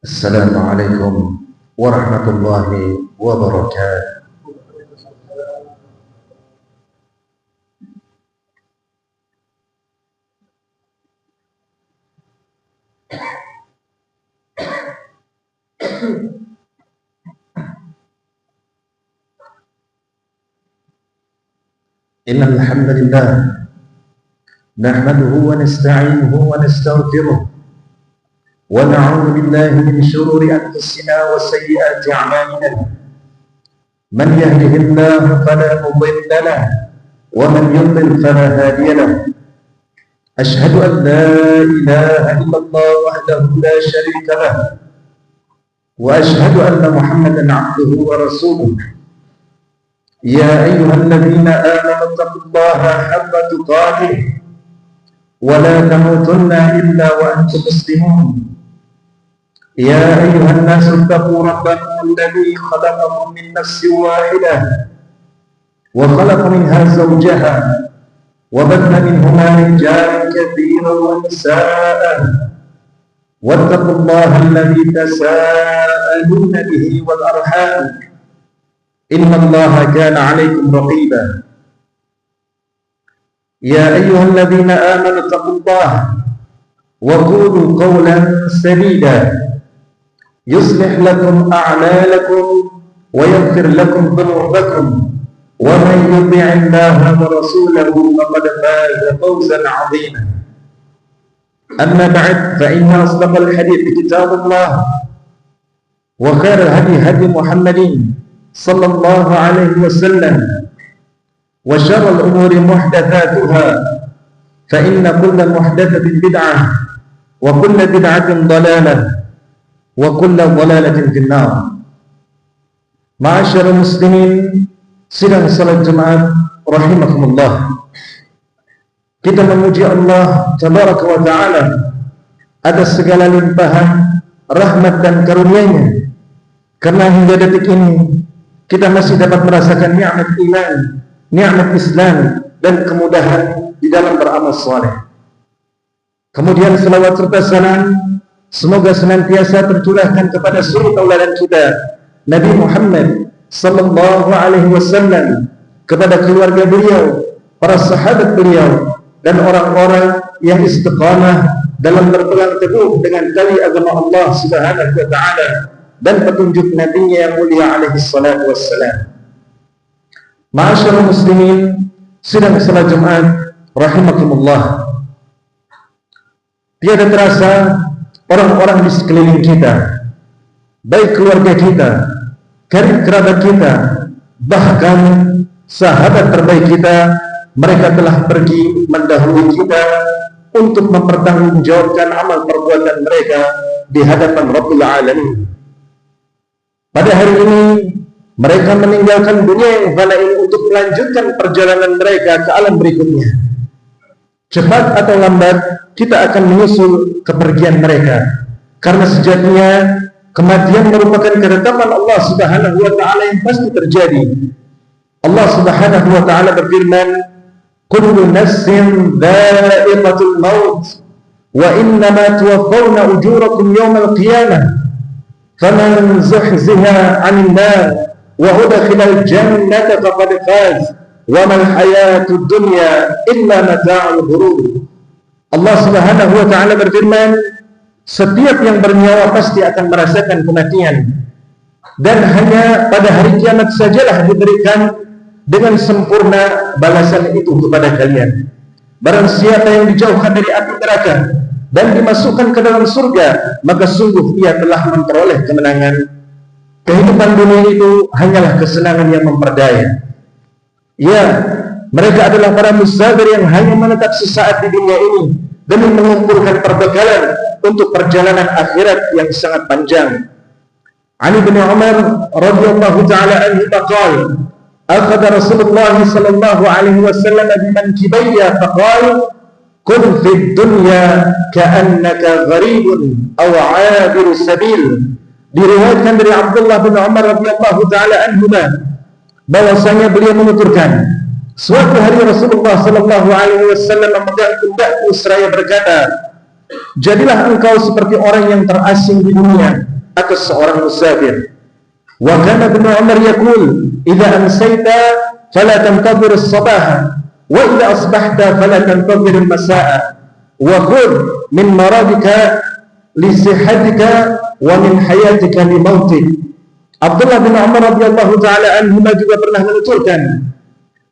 السلام عليكم ورحمة الله وبركاته. إن الحمد لله نحمده ونستعينه ونستغفره ونعوذ بالله من شرور أنفسنا وسيئات أعمالنا. من يهده الله فلا مضل له ومن يضلل فلا هادي له. أشهد أن لا إله إلا الله وحده لا شريك له وأشهد أن محمدا عبده ورسوله. يا أيها الذين آمنوا اتقوا الله حق تقاته ولا تموتن إلا وأنتم مسلمون. يا أيها الناس اتقوا ربكم الذي خلقكم من نفس واحدة وخلق منها زوجها وبث منهما رجالا كثيرا ونساء واتقوا الله الذي تساءلون به والأرحام إن الله كان عليكم رقيبا. يا أيها الذين آمنوا اتقوا الله وقولوا قولا سديدا يصلح لكم أعمالكم ويغفر لكم ذنوبكم ومن يطع الله ورسوله فقد فاز فوزا عظيما. أما بعد فإن أصدق الحديث كتاب الله وخير الهدي هدي محمد صلى الله عليه وسلم وشر الأمور محدثاتها فإن كل محدثة بدعة وكل بدعة ضلالة وكل ضلالة في النار. Ma'asyarul muslimin sidang salat Jumat rahimakumullah. Kita memuji Allah tabaraka wa ta'ala atas segala limpahan rahmat dan karunia-Nya, karena hingga detik ini kita masih dapat merasakan nikmat iman, nikmat Islam dan kemudahan di dalam beramal saleh. Kemudian selawat serta salam semoga senantiasa tercurahkan kepada suri tauladan kita Nabi Muhammad sallallahu alaihi wasallam, kepada keluarga beliau, para sahabat beliau dan orang-orang yang istiqamah dalam berpegang teguh dengan tali agama Allah Subhanahu wa taala dan petunjuk Nabi-Nya yang mulia alaihi salatu wassalam. Ma'asyarul muslimin sidang salat Jumat rahimakumullah. Tiada terasa orang-orang di sekeliling kita, baik keluarga kita, karib kerabat kita, bahkan sahabat terbaik kita, mereka telah pergi mendahului kita untuk mempertanggungjawabkan amal perbuatan mereka di hadapan Rabbul Alamin. Pada hari ini mereka meninggalkan dunia yang fana ini untuk melanjutkan perjalanan mereka ke alam berikutnya. Cepat atau lambat kita akan menyusul kepergian mereka, karena sejatinya kematian merupakan ketetapan Allah Subhanahu wa ta'ala yang pasti terjadi. Allah Subhanahu wa ta'ala berfirman, kullu nafsin dha'iqatul maut wa innama tuwaffawna ujurakum yawmal qiyamah faman zuhziha 'anil nar wa udkhilal jannata faqad faz wa mal hayatud dunya illa mata'ul ghurur. Allah Subhanahu wa ta'ala berfirman, setiap yang bernyawa pasti akan merasakan kematian, dan hanya pada hari kiamat sajalah diberikan dengan sempurna balasan itu kepada kalian. Barang siapa yang dijauhkan dari api neraka dan dimasukkan ke dalam surga, maka sungguh ia telah memperoleh kemenangan. Kehidupan dunia itu hanyalah kesenangan yang memperdaya. Ya, mereka adalah para musafir yang hanya menetap sesaat di dunia ini demi mengumpulkan perbekalan untuk perjalanan akhirat yang sangat panjang. Ali bin Umar radhiyallahu ta'ala anhu taqala, akhadha Rasulullah sallallahu alaihi wasallam bi mankibayya faqala kun fid dunya ka'annaka gharibun aw 'abiru sabil. Diriwayatkan dari Abdullah bin Umar radhiyallahu ta'ala anhu bahwasanya beliau menuturkan, suatu hari Rasulullah sallallahu alaihi wasallam memegang pundakku seraya berkata, jadilah engkau seperti orang yang terasing di dunia atau seorang musafir. Wa kana Ibnu Umar yaqul, "Idza amsayta fala tantazir as-sabaha wa idza asbahta fala tantazir al-masaa wa khudh min maradika li sihhatika wa min hayatika li mautik." Abdullah bin Umar radhiyallahu taala anhuma juga pernah menuturkan,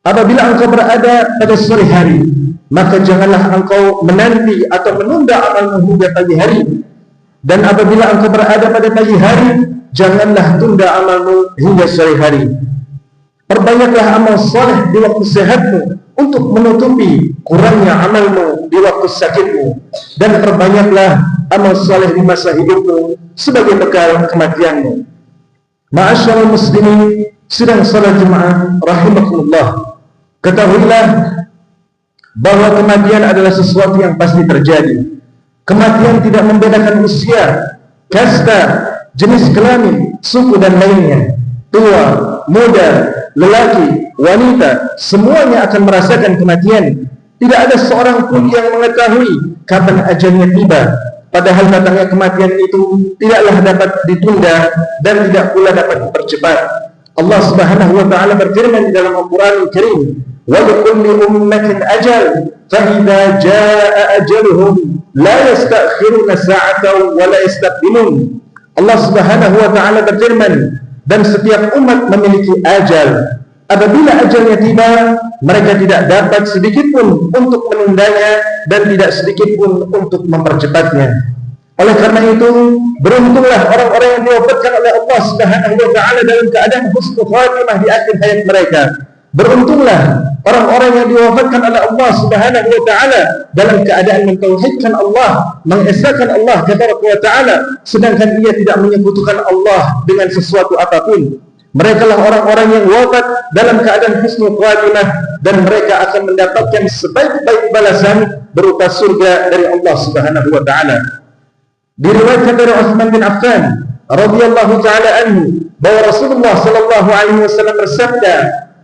apabila engkau berada pada sore hari, maka janganlah engkau menanti atau menunda amalmu hingga pagi hari, dan apabila engkau berada pada pagi hari, janganlah tunda amalmu hingga sore hari. Perbanyaklah amal saleh di waktu sehatmu untuk menutupi kurangnya amalmu di waktu sakitmu, dan perbanyaklah amal saleh di masa hidupmu sebagai bekal kematianmu. Ma'asyiral muslimin, sidang salat Jumat rahimakumullah, ketahuilah bahwa kematian adalah sesuatu yang pasti terjadi. Kematian tidak membedakan usia, kasta, jenis kelamin, suku dan lainnya. Tua, muda, lelaki, wanita, semuanya akan merasakan kematian. Tidak ada seorang pun yang mengetahui kapan ajalnya tiba. Padahal datangnya kematian itu tidaklah dapat ditunda dan tidak pula dapat dipercepat. Allah Subhanahu wa taala berfirman di dalam Al-Qur'an Al-Karim, "Wa likulli ummatin ajal, fa idza jaa ajaluhum la yasta'khiruna sa'atan wa la yastaqdimun." Allah Subhanahu wa taala berfirman, dan setiap umat memiliki ajal. Apabila ajalnya tiba, mereka tidak dapat sedikit pun untuk menundanya dan tidak sedikit pun untuk mempercepatnya. Oleh karena itu, beruntunglah orang-orang yang diwafatkan oleh Allah Subhanahu wa taala dalam keadaan husnul khatimah di akhir hayat mereka. Beruntunglah orang-orang yang diwafatkan oleh Allah Subhanahu wa taala dalam keadaan mentauhidkan Allah, mengesahkan Allah tabaraka wa taala, sedangkan ia tidak menyekutukan Allah dengan sesuatu apapun. Mereka lah orang-orang yang wafat dalam keadaan husnul khatimah, dan mereka akan mendapatkan sebaik-baik balasan berupa surga dari Allah Subhanahu wa taala. Diriwayatkan dari Utsman bin Affan radhiyallahu taala anhu bahwa Rasulullah sallallahu alaihi wasallam bersabda,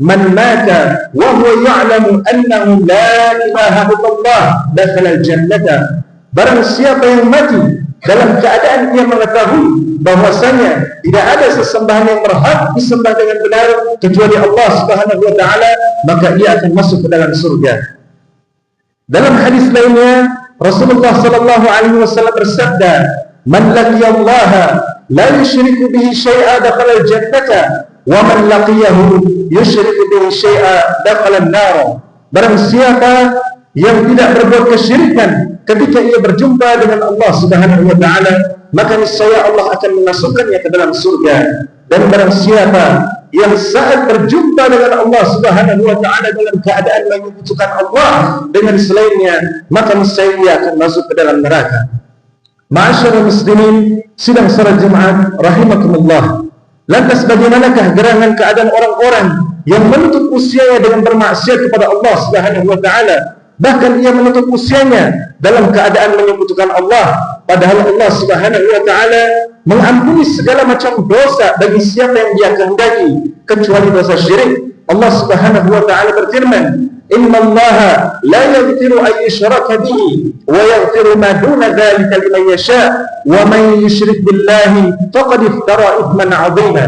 "Man mata wa huwa ya'lamu annahu la ilaha illallah dakhala al-jannata." Barang siapa yang mati dalam keadaan ia mengetahui bahwasanya tidak ada sesembahan yang berhak disembah dengan benar kecuali Allah Subhanahu wa taala, maka ia akan masuk ke dalam surga. Dalam hadis lainnya, Rasulullah sallallahu alaihi wasallam bersabda, "Man laqiyallaha la yusyriku bihi syai'a dakhala al-jannata, wa man laqiyahu yusyriku bihi syai'a dakhala an-nar." Barang siapa yang tidak berbuat kesyirikan ketika ia berjumpa dengan Allah Subhanahu wa taala, maka niscaya Allah akan memasukkannya ke dalam surga. Dan barang siapa yang saat berjumpa dengan Allah Subhanahu wa taala dalam keadaan menyekutukan Allah dengan selainnya, maka niscaya ia akan masuk ke dalam neraka. Ma'asyiral muslimin, sidang salat Jumat rahimakumullah. Lantas bagaimanakah gerangan keadaan orang-orang yang menutup usianya dengan bermaksiat kepada Allah Subhanahu wa taala? Bahkan ia menutup usianya dalam keadaan menyekutukan Allah, padahal Allah Subhanahu wa taala mengampuni segala macam dosa bagi siapa yang dia kehendaki kecuali dosa syirik. Allah Subhanahu wa taala berfirman, "Innallaha la yaghfiru an yushraka bihi wa yaghfiru ma duna dzalika liman yasha wa man yusyrik billahi faqad iftara itsman 'azima."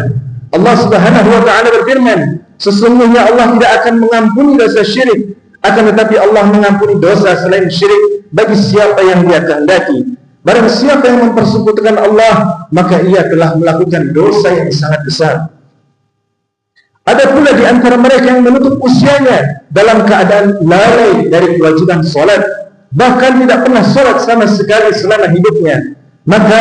Allah Subhanahu wa taala berfirman, sesungguhnya Allah tidak akan mengampuni dosa syirik, akan tetapi Allah mengampuni dosa selain syirik bagi siapa yang dia kehendaki. Barang siapa yang mempersekutukan Allah, maka ia telah melakukan dosa yang sangat besar. Ada pula di antara mereka yang menutup usianya dalam keadaan lalai dari kewajiban salat, bahkan tidak pernah salat sama sekali selama hidupnya. Maka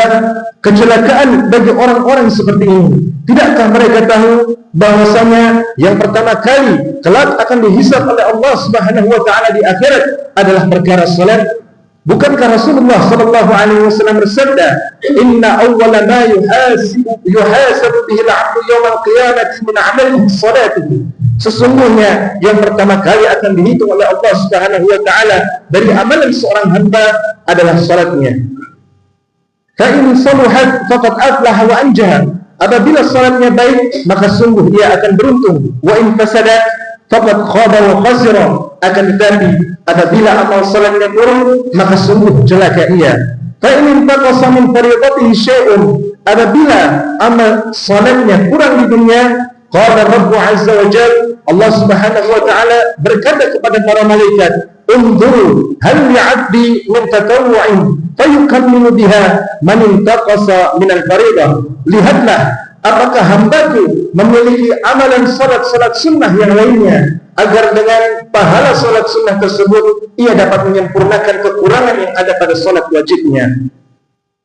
kecelakaan bagi orang-orang seperti ini. Tidakkah mereka tahu bahwasanya yang pertama kali kelak akan dihisab oleh Allah Subhanahu wa taala di akhirat adalah perkara salat? Bukankah Rasulullah sallallahu alaihi wasallam bersabda, "Inna awwala ma yuhasabu bihi al-'abdu yawm al-qiyamati min 'amalihi salatuhu." Sesungguhnya yang pertama kali akan dihitung oleh Allah Subhanahu wa taala dari amalan seorang hamba adalah salatnya. Fa in saluhat faqad aflaha wa anjaha. Apabila salatnya baik, maka sungguh dia akan beruntung. Wa in fasadat faqad khaba wa khasira. Akan tetapi apabila amal salatnya kurang, maka sungguh celaka ia. Fa in taqasa min fariidatihi syai'un, apabila amal salatnya kurang di dunia, qala Rabbu azza wa jalla, Allah Subhanahu wa taala berkata kepada para malaikat, unzuru hal li'abdi min tatawwu'in fayukammilu biha man intaqasa min al-fariidah. Lihatlah apakah hambaku memiliki amalan salat sunnah yang lainnya, agar dengan pahala salat sunnah tersebut ia dapat menyempurnakan kekurangan yang ada pada salat wajibnya.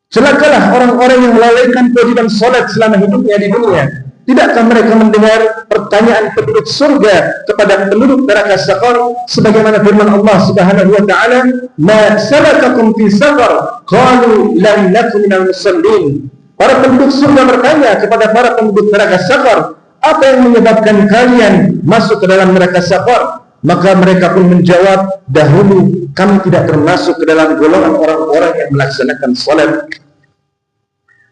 Celakalah orang-orang yang melalaikan kewajiban salat selama hidupnya di dunia. Tidakkah mereka mendengar pertanyaan penduduk surga kepada penduduk neraka saqar, sebagaimana firman Allah Subhanahu wa taala, "Ma salakakum fi saqar? Qalu lam nakum minal musallin." Para penduduk surga bertanya kepada para penduduk neraka saqar, apa yang menyebabkan kalian masuk ke dalam neraka saqar? Maka mereka pun menjawab, dahulu kami tidak termasuk ke dalam golongan orang-orang yang melaksanakan salat.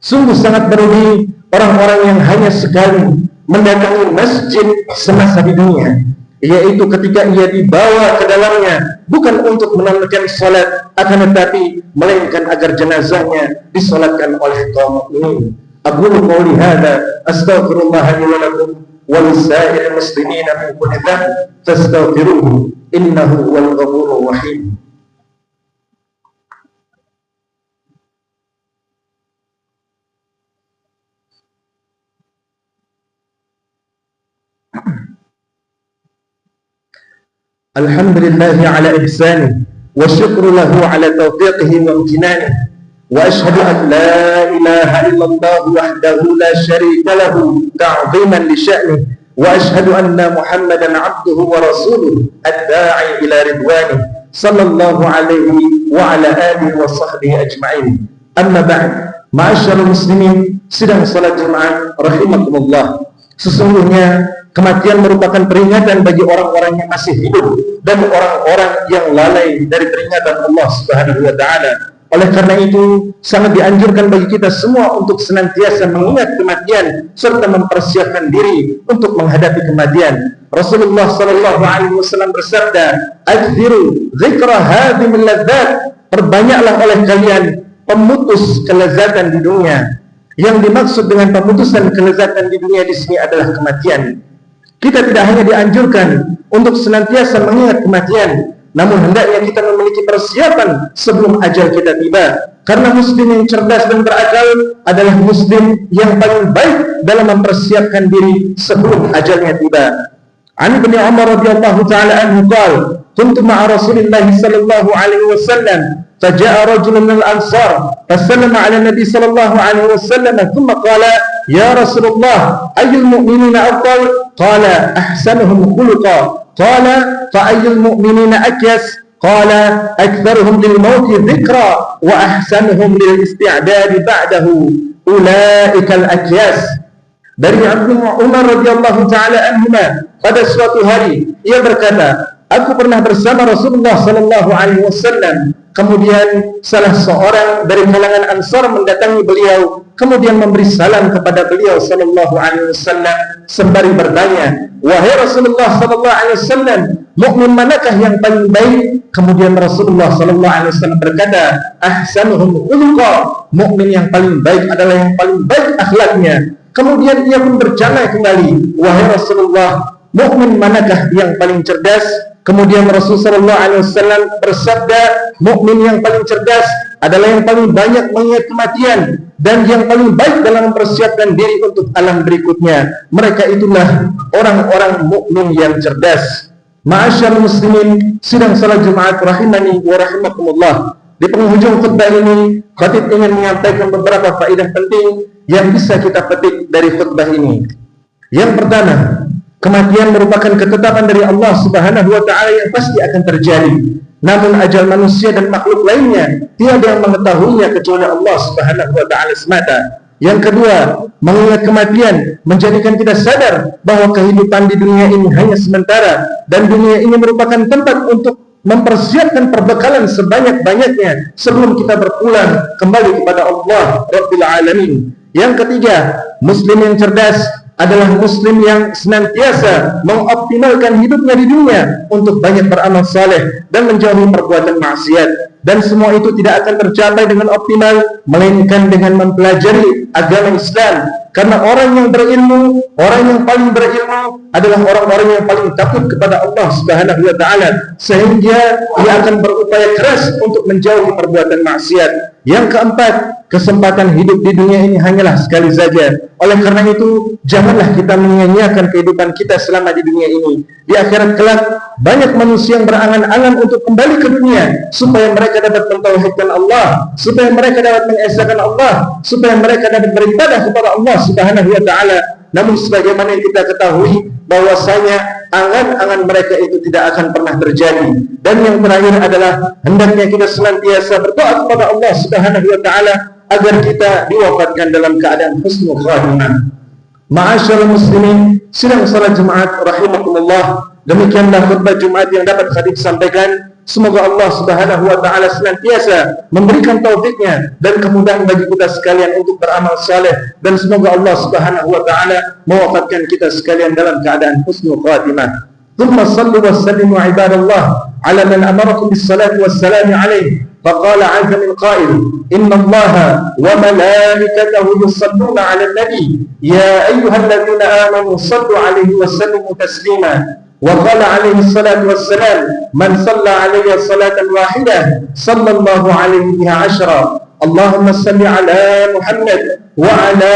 Sungguh sangat merugi orang-orang yang hanya sekali mendatangi masjid semasa di dunia, yaitu ketika ia dibawa ke dalamnya bukan untuk menunaikan salat, akan tetapi melainkan agar jenazahnya disolatkan oleh kaum mukminin. Aqulu qouli hadza astaghfirullah li wa lakum wa lisa'iril muslimina min kulli dhanb fastaghfiruhu innahu huwal ghafurur rahim. Alhamdulillah ala ihsanih wa syukru lahu ala taufiqihi wa imtinanihi, wa ashhadu an la ilaha illallah wahdahu la syarika lahu ta'ziman li sya'nihi, wa ashhadu anna Muhammadan 'abduhu wa rasuluhu ad-da'i ila ridwanih sallallahu alaihi wa ala alihi wa sahbihi ajma'in. Amma ba'd, ma'asyarul muslimin sidang salat Jumat rahimakumullah. Sesungguhnya kematian merupakan peringatan bagi orang-orang yang masih hidup dan orang-orang yang lalai dari peringatan Allah Subhanahu wa taala. Oleh karena itu, sangat dianjurkan bagi kita semua untuk senantiasa mengingat kematian serta mempersiapkan diri untuk menghadapi kematian. Rasulullah sallallahu alaihi wasallam bersabda, "Aktsiru dzikra hadhimil ladzat." Perbanyaklah oleh kalian pemutus kelezatan di dunia. Yang dimaksud dengan pemutusan kelezatan di dunia di sini adalah kematian. Kita tidak hanya dianjurkan untuk senantiasa mengingat kematian, namun hendaknya kita memiliki persiapan sebelum ajal kita tiba. Karena muslim yang cerdas dan berakal adalah muslim yang paling baik dalam mempersiapkan diri sebelum ajalnya tiba. An Ibnu Umar radhiyallahu taala anhu qala, kuntu ma'a Rasulillah sallallahu alaihi wasallam فجاء رجل من الأنصار فسلم على النبي صلى الله عليه وسلم ثم قال يا رسول الله أي المؤمنين أفضل؟ قال أحسنهم خلقا. قال فأي المؤمنين أكيس؟ قال أكثرهم للموت ذكرا وأحسنهم للاستعداد بعده أولئك الأكياس. Dari Ibnu Umar radhiyallahu taala anhuma, pada suatu hari ia berkata, aku pernah bersama Rasulullah sallallahu alaihi wasallam. Kemudian salah seorang dari kalangan Ansar mendatangi beliau, kemudian memberi salam kepada beliau sallallahu alaihi wasallam sembari bertanya, wahai Rasulullah sallallahu alaihi wasallam, mukmin manakah yang paling baik? Kemudian Rasulullah sallallahu alaihi wasallam berkata, ahsanuhum khuluqa. Mukmin yang paling baik adalah yang paling baik akhlaknya. Kemudian ia pun bertanya kembali, wahai Rasulullah, mukmin manakah yang paling cerdas? Kemudian Rasulullah SAW bersabda, mukmin yang paling cerdas adalah yang paling banyak mengingat kematian dan yang paling baik dalam mempersiapkan diri untuk alam berikutnya. Mereka itulah orang-orang mukmin yang cerdas. Ma'asyarul muslimin, sidang salat Jumat rahimani wa rahimakumullah. Di penghujung khutbah ini, khatib ingin menyampaikan beberapa faedah penting yang bisa kita petik dari khutbah ini. Yang pertama, kematian merupakan ketetapan dari Allah Subhanahu wa taala yang pasti akan terjadi. Namun ajal manusia dan makhluk lainnya tiada yang mengetahuinya kecuali Allah Subhanahu wa taala semata. Yang kedua, mengingat kematian menjadikan kita sadar bahwa kehidupan di dunia ini hanya sementara dan dunia ini merupakan tempat untuk mempersiapkan perbekalan sebanyak-banyaknya sebelum kita berpulang kembali kepada Allah Rabbil Alamin. Yang ketiga, muslim yang cerdas adalah muslim yang senantiasa mengoptimalkan hidupnya di dunia untuk banyak beramal saleh dan menjauhi perbuatan maksiat. Dan semua itu tidak akan tercapai dengan optimal melainkan dengan mempelajari agama Islam. Karena orang yang berilmu, orang yang paling berilmu adalah orang-orang yang paling takut kepada Allah Subhanahu wa taala, sehingga ia akan berupaya keras untuk menjauhi perbuatan maksiat. Yang keempat, kesempatan hidup di dunia ini hanyalah sekali saja. Oleh karena itu, janganlah kita menyia-nyiakan kehidupan kita selama di dunia ini. Di akhirat kelak, banyak manusia yang berangan-angan untuk kembali ke dunia supaya mereka dapat mentauhidkan Allah, supaya mereka dapat mengesahkan Allah, supaya mereka dapat beribadah kepada Allah Subhanahu wa taala. Namun sebagaimana yang kita ketahui bahwasanya angan-angan mereka itu tidak akan pernah terjadi. Dan yang terakhir adalah hendaknya kita senantiasa berdoa kepada Allah Subhanahu wa taala agar kita diwafatkan dalam keadaan husnul khatimah. Ma'asyiral muslimin, sidang salat Jumat rahimakumullah. Demikianlah khutbah Jumat yang dapat saya sampaikan. Semoga Allah Subhanahu wa taala senantiasa memberikan taufiknya dan kemudahan bagi kita sekalian untuk beramal saleh, dan semoga Allah Subhanahu wa taala mewafatkan kita sekalian dalam keadaan husnul khatimah. Tsumma shallu wa sallimu ibadallah ala man amarakum bis salati was salam alaihi. فقال عز من قائل إن الله وملائكته يصلون على النبي يا أيها الذين آمنوا صلوا عليه وسلموا تسليما. وقال عليه الصلاة والسلام من صلى علي صلاة واحدة صلى الله عليه بها 10. اللهم صل على محمد وعلى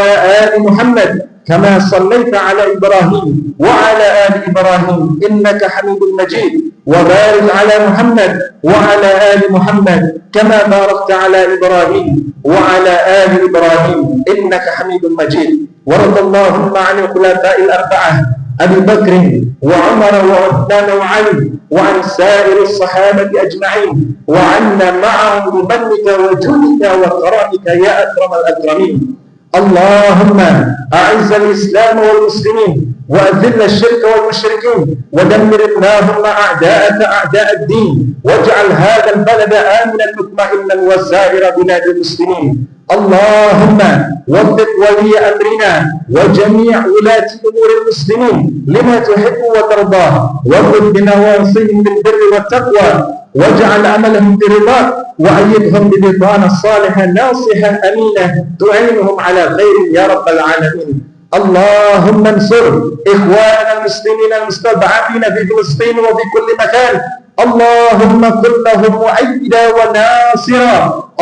آل محمد كما صليت على إبراهيم وعلى آل إبراهيم إنك حميد مجيد. وبارك على محمد وعلى آل محمد كما باركت على إبراهيم وعلى آل إبراهيم إنك حميد مجيد. وارض اللهم عن الخلفاء الأربعة أبي بكر وعمر وعثمان وعلي وعن سائر الصحابة أجمعين وعنا معهم بمنك وجودك وكرمك يا أكرم الأكرمين. اللهم أعز الإسلام والمسلمين وأذل الشرك والمشركين ودمر اللهم أعداءك أعداء الدين واجعل هذا البلد آمنا مطمئنا وسائر بلاد المسلمين. اللهم وفق ولي أمرنا وجميع ولاة أمور المسلمين لما تحب وترضاه، وخذ بنواصيهم بالبر والتقوى واجعل عملهم برضاك، وأيدهم ببطانة صالحة ناصحة أمينة تعينهم على خير يا رب العالمين. اللهم انصر إخواننا المسلمين المستضعفين في فلسطين وفي كل مكان. اللهم كن لهم مؤيدا وناصرا.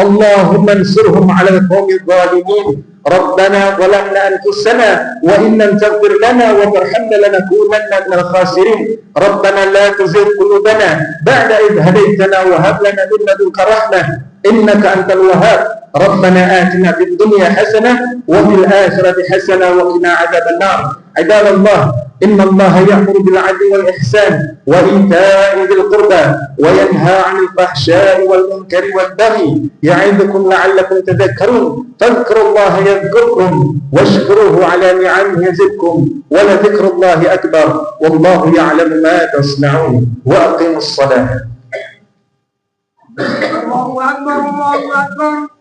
اللهم انصرهم على القوم الظالمين. ربنا ظلمنا أنفسنا وإن لم تغفر لنا وترحمنا لنكونن من الخاسرين. ربنا لا تزغ قلوبنا بعد إذ هديتنا وهب لنا من لدنك رحمة إنك أنت الوهاب. ربنا آتنا في الدنيا حسنة وفي الآخرة حسنة وقنا عذاب النار. عباد الله، إن الله يأمر بالعدل والإحسان وإيتاء ذي القربى وينهى عن الفحشاء والمنكر والبغي يعظكم لعلكم تذكرون. فاذكروا الله يذكركم واشكروه على نعمه يزدكم ولذكر الله أكبر والله يعلم ما تصنعون. وأقيموا الصلاة. الله أكبر الله أكبر.